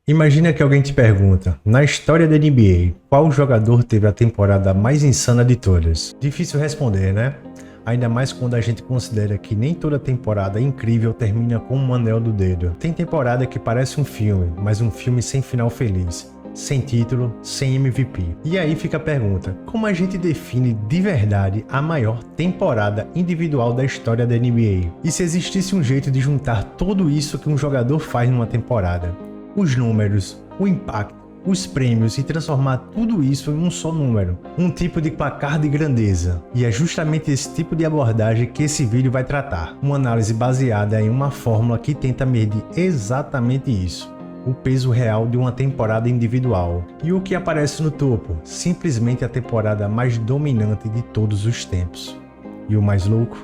Imagina que alguém te pergunta, na história da NBA, qual jogador teve a temporada mais insana de todas? Difícil responder, né? Ainda mais quando a gente considera que nem toda temporada incrível termina com um anel do dedo. Tem temporada que parece um filme, mas um filme sem final feliz, sem título, sem MVP. E aí fica a pergunta, como a gente define de verdade a maior temporada individual da história da NBA? E se existisse um jeito de juntar tudo isso que um jogador faz numa temporada? Os números, o impacto, os prêmios e transformar tudo isso em um só número, um tipo de placar de grandeza. E é justamente esse tipo de abordagem que esse vídeo vai tratar, uma análise baseada em uma fórmula que tenta medir exatamente isso, o peso real de uma temporada individual. E o que aparece no topo? Simplesmente a temporada mais dominante de todos os tempos. E o mais louco?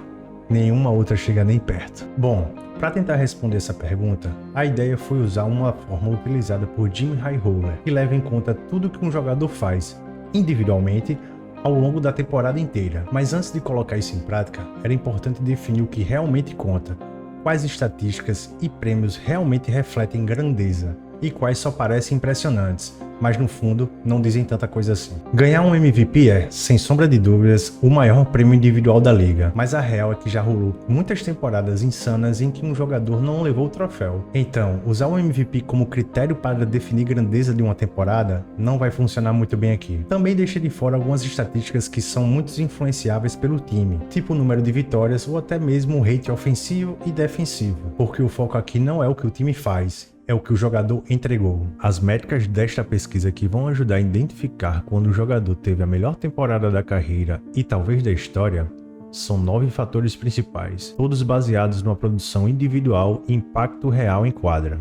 Nenhuma outra chega nem perto. Bom, para tentar responder essa pergunta, a ideia foi usar uma fórmula utilizada por Jim Hightower, que leva em conta tudo que um jogador faz, individualmente, ao longo da temporada inteira. Mas antes de colocar isso em prática, era importante definir o que realmente conta, quais estatísticas e prêmios realmente refletem grandeza, e quais só parecem impressionantes, mas no fundo não dizem tanta coisa assim. Ganhar um MVP é, sem sombra de dúvidas, o maior prêmio individual da liga, mas a real é que já rolou muitas temporadas insanas em que um jogador não levou o troféu. Então, usar o MVP como critério para definir grandeza de uma temporada não vai funcionar muito bem aqui. Também deixa de fora algumas estatísticas que são muito influenciáveis pelo time, tipo o número de vitórias ou até mesmo o rate ofensivo e defensivo, porque o foco aqui não é o que o time faz, é o que o jogador entregou. As métricas desta pesquisa aqui vão ajudar a identificar quando o jogador teve a melhor temporada da carreira e talvez da história. São 9 fatores principais, todos baseados numa produção individual e impacto real em quadra.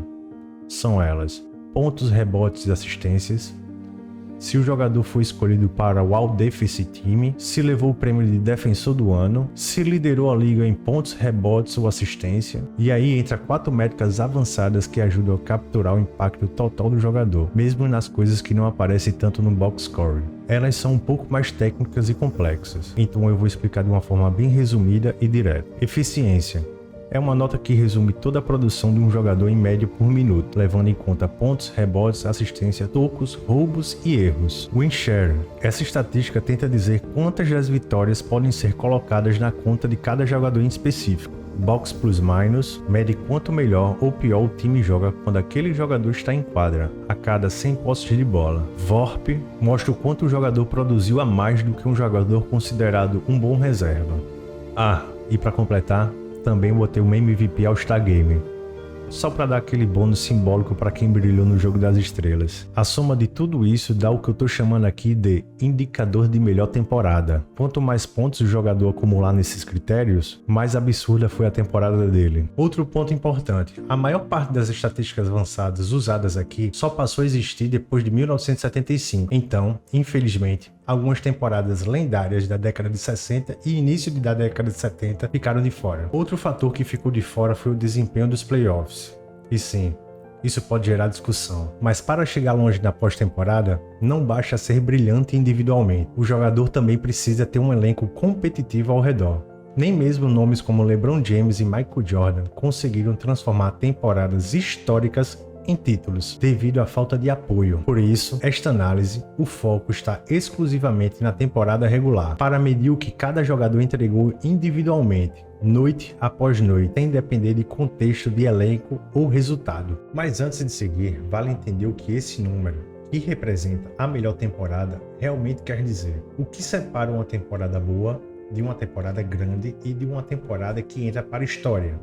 São elas: pontos, rebotes e assistências, se o jogador foi escolhido para o All-Defensive Team, se levou o prêmio de defensor do ano, se liderou a liga em pontos, rebotes ou assistência. E aí entra 4 métricas avançadas que ajudam a capturar o impacto total do jogador, mesmo nas coisas que não aparecem tanto no box score. Elas são um pouco mais técnicas e complexas, então eu vou explicar de uma forma bem resumida e direta. Eficiência é uma nota que resume toda a produção de um jogador em média por minuto, levando em conta pontos, rebotes, assistência, tocos, roubos e erros. Win share. Essa estatística tenta dizer quantas das vitórias podem ser colocadas na conta de cada jogador em específico. Box plus minus mede quanto melhor ou pior o time joga quando aquele jogador está em quadra, a cada 100 posses de bola. VORP mostra o quanto o jogador produziu a mais do que um jogador considerado um bom reserva. E para completar, também botei um MVP All-Star Game, só para dar aquele bônus simbólico para quem brilhou no jogo das estrelas. A soma de tudo isso dá o que eu tô chamando aqui de indicador de melhor temporada. Quanto mais pontos o jogador acumular nesses critérios, mais absurda foi a temporada dele. Outro ponto importante, a maior parte das estatísticas avançadas usadas aqui só passou a existir depois de 1975, então, infelizmente, algumas temporadas lendárias da década de 60 e início da década de 70 ficaram de fora. Outro fator que ficou de fora foi o desempenho dos playoffs. E sim, isso pode gerar discussão, mas para chegar longe na pós-temporada, não basta ser brilhante individualmente. O jogador também precisa ter um elenco competitivo ao redor. Nem mesmo nomes como LeBron James e Michael Jordan conseguiram transformar temporadas históricas em títulos, devido à falta de apoio. Por isso, esta análise, o foco está exclusivamente na temporada regular, para medir o que cada jogador entregou individualmente, noite após noite, sem depender de contexto de elenco ou resultado. Mas antes de seguir, vale entender o que esse número, que representa a melhor temporada, realmente quer dizer. O que separa uma temporada boa de uma temporada grande e de uma temporada que entra para a história.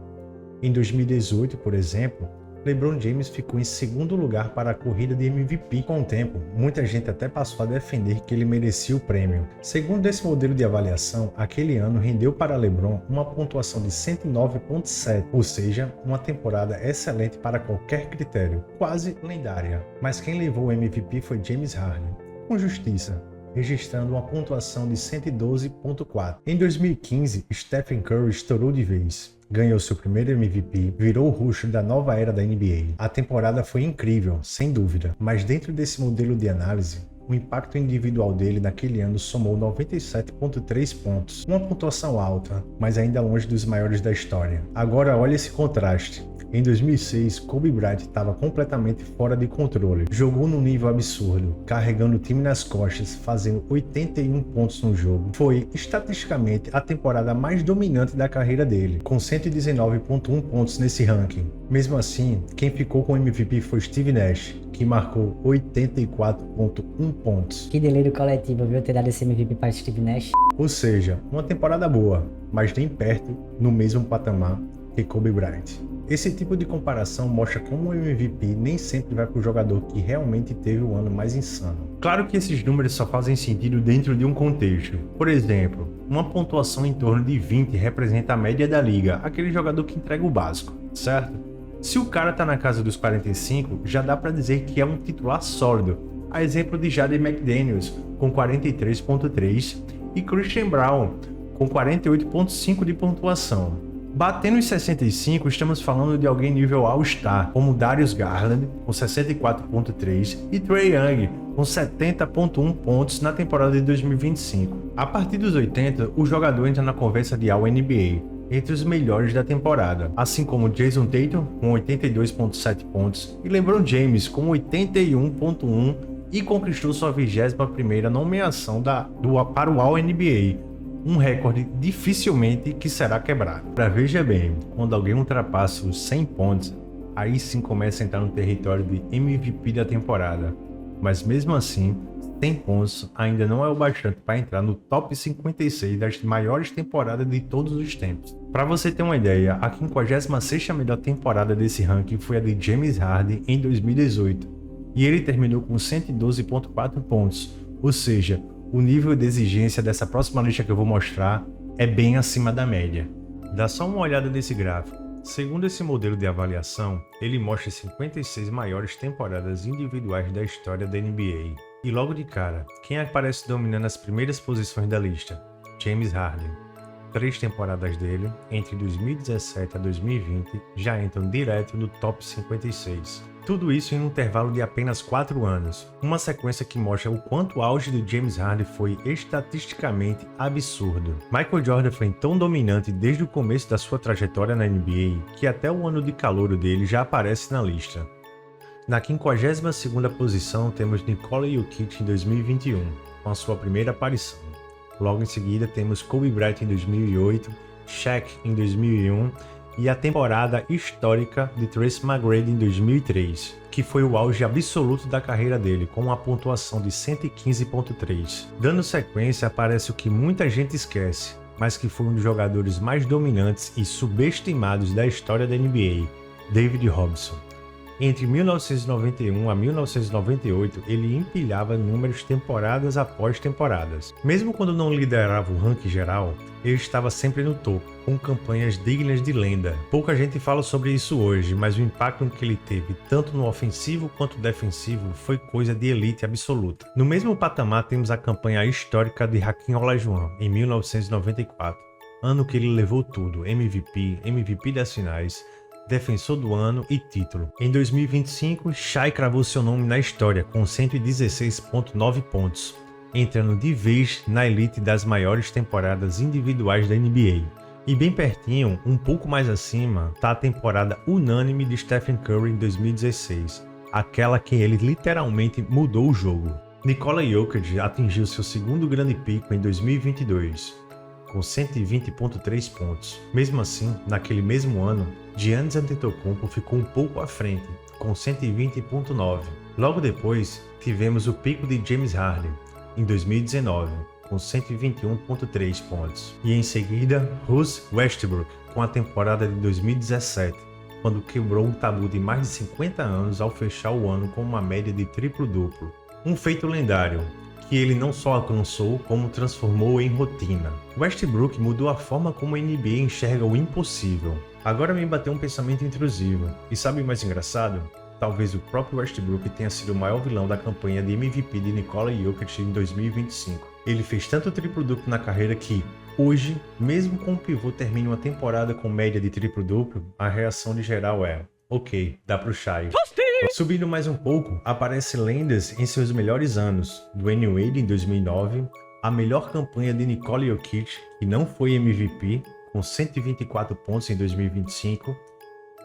Em 2018, por exemplo, LeBron James ficou em segundo lugar para a corrida de MVP. Com o tempo, muita gente até passou a defender que ele merecia o prêmio. Segundo esse modelo de avaliação, aquele ano rendeu para LeBron uma pontuação de 109,7, ou seja, uma temporada excelente para qualquer critério, quase lendária. Mas quem levou o MVP foi James Harden, com justiça, registrando uma pontuação de 112,4. Em 2015, Stephen Curry estourou de vez. Ganhou seu primeiro MVP, virou o rosto da nova era da NBA. A temporada foi incrível, sem dúvida, mas dentro desse modelo de análise, O impacto individual dele naquele ano somou 97,3 pontos, uma pontuação alta, mas ainda longe dos maiores da história. Agora olha esse contraste. Em 2006, Kobe Bryant estava completamente fora de controle. Jogou num nível absurdo, carregando o time nas costas, fazendo 81 pontos no jogo. Foi, estatisticamente, a temporada mais dominante da carreira dele, com 119,1 pontos nesse ranking. Mesmo assim, quem ficou com o MVP foi Steve Nash, que marcou 84,1 pontos. Que delírio coletivo, viu, ter dado esse MVP para Steve Nash. Ou seja, uma temporada boa, mas nem perto no mesmo patamar que Kobe Bryant. Esse tipo de comparação mostra como o MVP nem sempre vai para o jogador que realmente teve o ano mais insano. Claro que esses números só fazem sentido dentro de um contexto. Por exemplo, uma pontuação em torno de 20 representa a média da liga, aquele jogador que entrega o básico, certo? Se o cara tá na casa dos 45, já dá para dizer que é um titular sólido. A exemplo de Jaden McDaniels, com 43,3 e Christian Braun, com 48,5 de pontuação. Batendo os 65, estamos falando de alguém nível All-Star, como Darius Garland, com 64,3 e Trae Young, com 70,1 pontos na temporada de 2025. A partir dos 80, o jogador entra na conversa de All-NBA, entre os melhores da temporada, assim como Jason Tatum, com 82,7 pontos, e LeBron James, com 81,1 e conquistou sua 21ª nomeação para o All-NBA, um recorde dificilmente que será quebrado. Para veja bem, quando alguém ultrapassa os 100 pontos, aí sim começa a entrar no território de MVP da temporada. Mas mesmo assim, 100 pontos ainda não é o bastante para entrar no top 56 das maiores temporadas de todos os tempos. Para você ter uma ideia, a 56ª melhor temporada desse ranking foi a de James Harden em 2018, e ele terminou com 112,4 pontos, ou seja, o nível de exigência dessa próxima lista que eu vou mostrar é bem acima da média. Dá só uma olhada nesse gráfico. Segundo esse modelo de avaliação, ele mostra as 56 maiores temporadas individuais da história da NBA. E logo de cara, quem aparece dominando as primeiras posições da lista? James Harden. 3 temporadas dele, entre 2017 a 2020, já entram direto no top 56. Tudo isso em um intervalo de apenas 4 anos, uma sequência que mostra o quanto o auge do James Harden foi estatisticamente absurdo. Michael Jordan foi tão dominante desde o começo da sua trajetória na NBA que até o ano de calouro dele já aparece na lista. Na 52ª posição temos Nikola Jokic em 2021, com a sua primeira aparição. Logo em seguida temos Kobe Bryant em 2008, Shaq em 2001 e a temporada histórica de Tracy McGrady em 2003, que foi o auge absoluto da carreira dele, com uma pontuação de 115,3. Dando sequência, aparece o que muita gente esquece, mas que foi um dos jogadores mais dominantes e subestimados da história da NBA, David Robinson. Entre 1991 a 1998, ele empilhava números temporadas após temporadas. Mesmo quando não liderava o ranking geral, ele estava sempre no topo, com campanhas dignas de lenda. Pouca gente fala sobre isso hoje, mas o impacto que ele teve, tanto no ofensivo quanto defensivo, foi coisa de elite absoluta. No mesmo patamar temos a campanha histórica de Hakeem Olajuwon, em 1994, ano que ele levou tudo, MVP das finais, defensor do ano e título. Em 2025, Shai cravou seu nome na história com 116,9 pontos, entrando de vez na elite das maiores temporadas individuais da NBA. E bem pertinho, um pouco mais acima, está a temporada unânime de Stephen Curry em 2016, aquela que ele literalmente mudou o jogo. Nikola Jokic atingiu seu segundo grande pico em 2022, com 120,3 pontos. Mesmo assim, naquele mesmo ano, Giannis Antetokounmpo ficou um pouco à frente, com 120,9. Logo depois, tivemos o pico de James Harden, em 2019, com 121,3 pontos. E em seguida, Russ Westbrook, com a temporada de 2017, quando quebrou um tabu de mais de 50 anos ao fechar o ano com uma média de triplo-duplo. Um feito lendário, que ele não só alcançou, como transformou em rotina. Westbrook mudou a forma como a NBA enxerga o impossível. Agora me bateu um pensamento intrusivo. E sabe o mais engraçado? Talvez o próprio Westbrook tenha sido o maior vilão da campanha de MVP de Nikola Jokic em 2025. Ele fez tanto triplo-duplo na carreira que, hoje, mesmo com o pivô termine uma temporada com média de triplo-duplo, a reação de geral é: ok, dá pro Shai. Subindo mais um pouco, aparece lendas em seus melhores anos. Dwayne Wade em 2009, a melhor campanha de Nikola Jokic, que não foi MVP, com 124 pontos em 2025.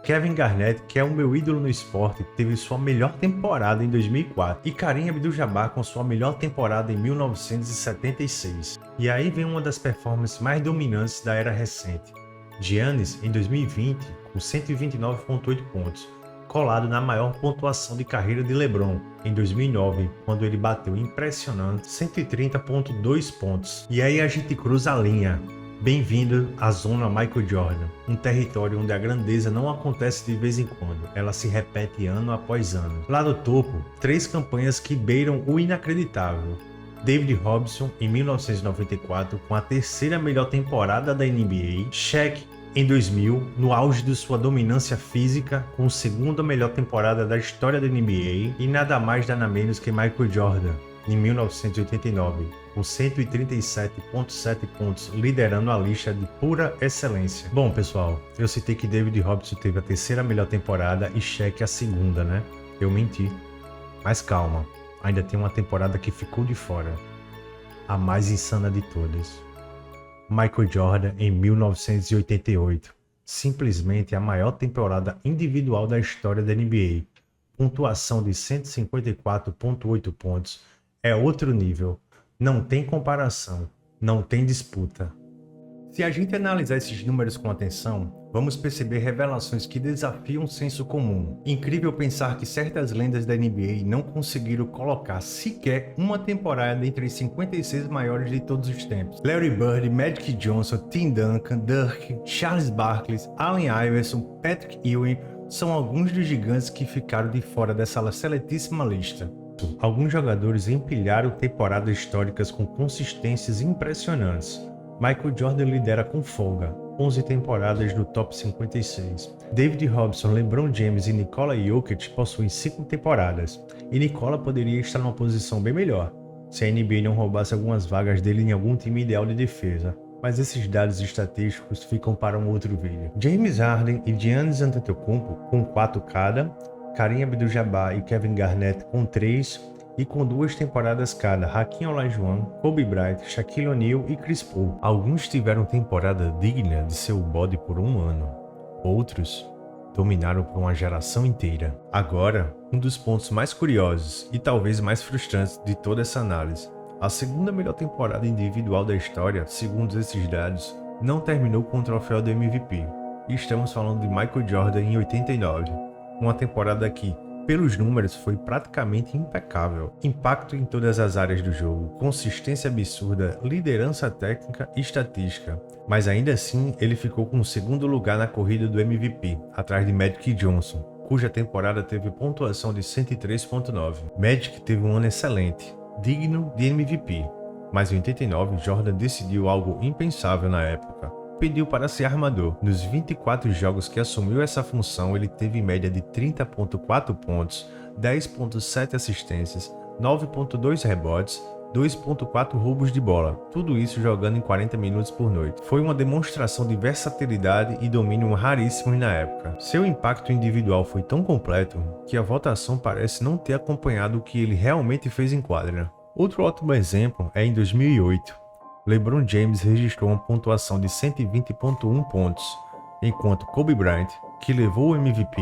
Kevin Garnett, que é o meu ídolo no esporte, teve sua melhor temporada em 2004. E Kareem Abdul-Jabbar com sua melhor temporada em 1976. E aí vem uma das performances mais dominantes da era recente. Giannis, em 2020, com 129,8 pontos, colado na maior pontuação de carreira de LeBron, em 2009, quando ele bateu impressionante 130,2 pontos. E aí a gente cruza a linha. Bem-vindo à Zona Michael Jordan, um território onde a grandeza não acontece de vez em quando, ela se repete ano após ano. Lá no topo, 3 campanhas que beiram o inacreditável. David Robinson, em 1994, com a terceira melhor temporada da NBA. Shaq, em 2000, no auge de sua dominância física, com a segunda melhor temporada da história da NBA. E nada mais nada menos que Michael Jordan, em 1989, com 137,7 pontos, liderando a lista de pura excelência. Bom, pessoal, eu citei que David Robinson teve a terceira melhor temporada e Shaq a segunda, né? Eu menti. Mas calma, ainda tem uma temporada que ficou de fora. A mais insana de todas. Michael Jordan em 1988. Simplesmente a maior temporada individual da história da NBA. Pontuação de 154,8 pontos. É outro nível, não tem comparação, não tem disputa. Se a gente analisar esses números com atenção, vamos perceber revelações que desafiam o senso comum. Incrível pensar que certas lendas da NBA não conseguiram colocar sequer uma temporada entre os 56 maiores de todos os tempos. Larry Bird, Magic Johnson, Tim Duncan, Dirk, Charles Barkley, Allen Iverson, Patrick Ewing são alguns dos gigantes que ficaram de fora dessa seletíssima lista. Alguns jogadores empilharam temporadas históricas com consistências impressionantes. Michael Jordan lidera com folga, 11 temporadas no top 56. David Robinson, LeBron James e Nikola Jokic possuem 5 temporadas, e Nikola poderia estar numa posição bem melhor, se a NBA não roubasse algumas vagas dele em algum time ideal de defesa. Mas esses dados estatísticos ficam para um outro vídeo. James Harden e Giannis Antetokounmpo com 4 cada, Kareem Abdul-Jabbar e Kevin Garnett com 3 e com 2 temporadas cada, Hakeem Olajuwon, Kobe Bryant, Shaquille O'Neal e Chris Paul. Alguns tiveram temporada digna de seu bode por um ano, outros dominaram por uma geração inteira. Agora, um dos pontos mais curiosos e talvez mais frustrantes de toda essa análise. A segunda melhor temporada individual da história, segundo esses dados, não terminou com o troféu do MVP. E estamos falando de Michael Jordan em 89. Uma temporada que, pelos números, foi praticamente impecável. Impacto em todas as áreas do jogo, consistência absurda, liderança técnica e estatística. Mas ainda assim, ele ficou com o segundo lugar na corrida do MVP, atrás de Magic Johnson, cuja temporada teve pontuação de 103,9. Magic teve um ano excelente, digno de MVP. Mas em 89, Jordan decidiu algo impensável na época. Pediu para ser armador. Nos 24 jogos que assumiu essa função, ele teve média de 30,4 pontos, 10,7 assistências, 9,2 rebotes, 2,4 roubos de bola. Tudo isso jogando em 40 minutos por noite. Foi uma demonstração de versatilidade e domínio raríssimos na época. Seu impacto individual foi tão completo que a votação parece não ter acompanhado o que ele realmente fez em quadra. Outro ótimo exemplo é em 2008. LeBron James registrou uma pontuação de 120,1 pontos, enquanto Kobe Bryant, que levou o MVP,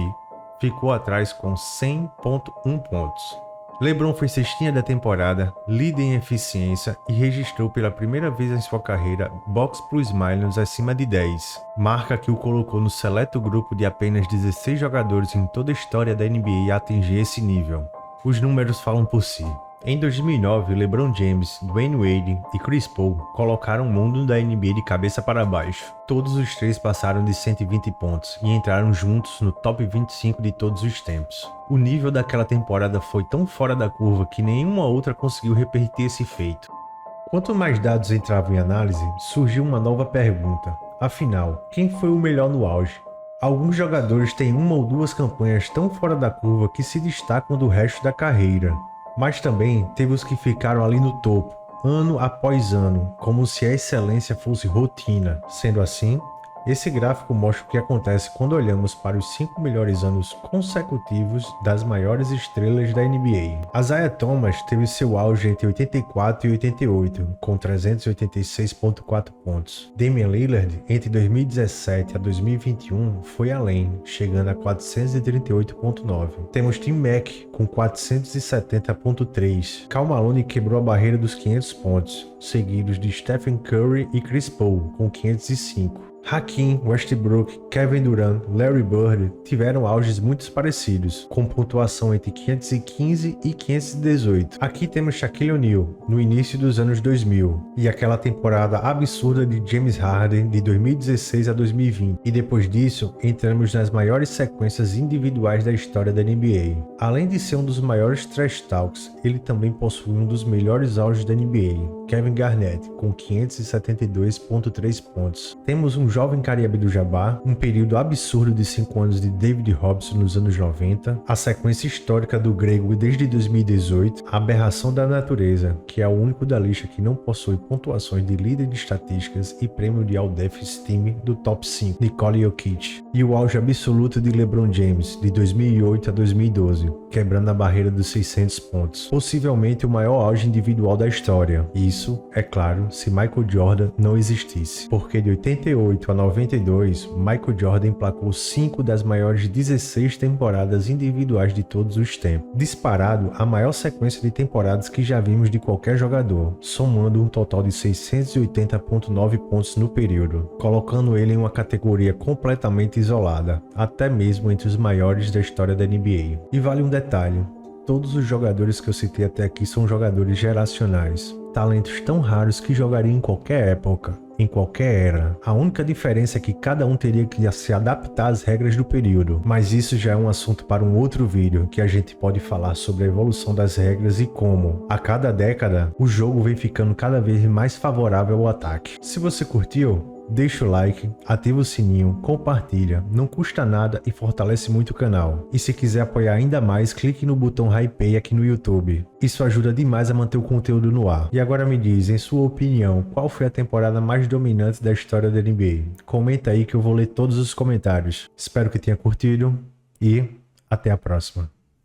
ficou atrás com 100,1 pontos. LeBron foi cestinha da temporada, líder em eficiência e registrou pela primeira vez em sua carreira box plus minus acima de 10, marca que o colocou no seleto grupo de apenas 16 jogadores em toda a história da NBA a atingir esse nível. Os números falam por si. Em 2009, LeBron James, Dwayne Wade e Chris Paul colocaram o mundo da NBA de cabeça para baixo. Todos os três passaram de 120 pontos e entraram juntos no top 25 de todos os tempos. O nível daquela temporada foi tão fora da curva que nenhuma outra conseguiu repetir esse feito. Quanto mais dados entravam em análise, surgiu uma nova pergunta. Afinal, quem foi o melhor no auge? Alguns jogadores têm uma ou duas campanhas tão fora da curva que se destacam do resto da carreira. Mas também teve os que ficaram ali no topo, ano após ano, como se a excelência fosse rotina. Sendo assim, Esse gráfico mostra o que acontece quando olhamos para os 5 melhores anos consecutivos das maiores estrelas da NBA. Isaiah Thomas teve seu auge entre 84 e 88, com 386,4 pontos. Damian Lillard, entre 2017 a 2021, foi além, chegando a 438,9. Temos Tim Mack com 470,3. Karl Malone quebrou a barreira dos 500 pontos, seguidos de Stephen Curry e Chris Paul com 505. Hakeem, Westbrook, Kevin Durant, Larry Bird tiveram auges muito parecidos, com pontuação entre 515 e 518. Aqui temos Shaquille O'Neal, no início dos anos 2000, e aquela temporada absurda de James Harden de 2016 a 2020, e depois disso entramos nas maiores sequências individuais da história da NBA. Além de ser um dos maiores trash talks, ele também possui um dos melhores auges da NBA, Kevin Garnett, com 572,3 pontos. Temos um jovem Kareem Abdul-Jabbar, um período absurdo de 5 anos de David Robson nos anos 90, a sequência histórica do grego desde 2018, a aberração da natureza, que é o único da lista que não possui pontuações de líder de estatísticas e prêmio de All-Defense Team do top 5, Nikola Jokic, e o auge absoluto de LeBron James, de 2008 a 2012, quebrando a barreira dos 600 pontos, possivelmente o maior auge individual da história. Isso, é claro, se Michael Jordan não existisse, porque de 88 a 92, Michael Jordan emplacou 5 das maiores 16 temporadas individuais de todos os tempos. Disparado, a maior sequência de temporadas que já vimos de qualquer jogador, somando um total de 680,9 pontos no período, colocando ele em uma categoria completamente isolada, até mesmo entre os maiores da história da NBA. E vale um detalhe, todos os jogadores que eu citei até aqui são jogadores geracionais, talentos tão raros que jogariam em qualquer época, em qualquer era. A única diferença é que cada um teria que se adaptar às regras do período, mas isso já é um assunto para um outro vídeo, que a gente pode falar sobre a evolução das regras e como, a cada década, o jogo vem ficando cada vez mais favorável ao ataque. Se você curtiu, deixa o like, ativa o sininho, compartilha, não custa nada e fortalece muito o canal. E se quiser apoiar ainda mais, clique no botão Hypei aqui no YouTube. Isso ajuda demais a manter o conteúdo no ar. E agora me diz, em sua opinião, qual foi a temporada mais dominante da história da NBA? Comenta aí que eu vou ler todos os comentários. Espero que tenha curtido e até a próxima.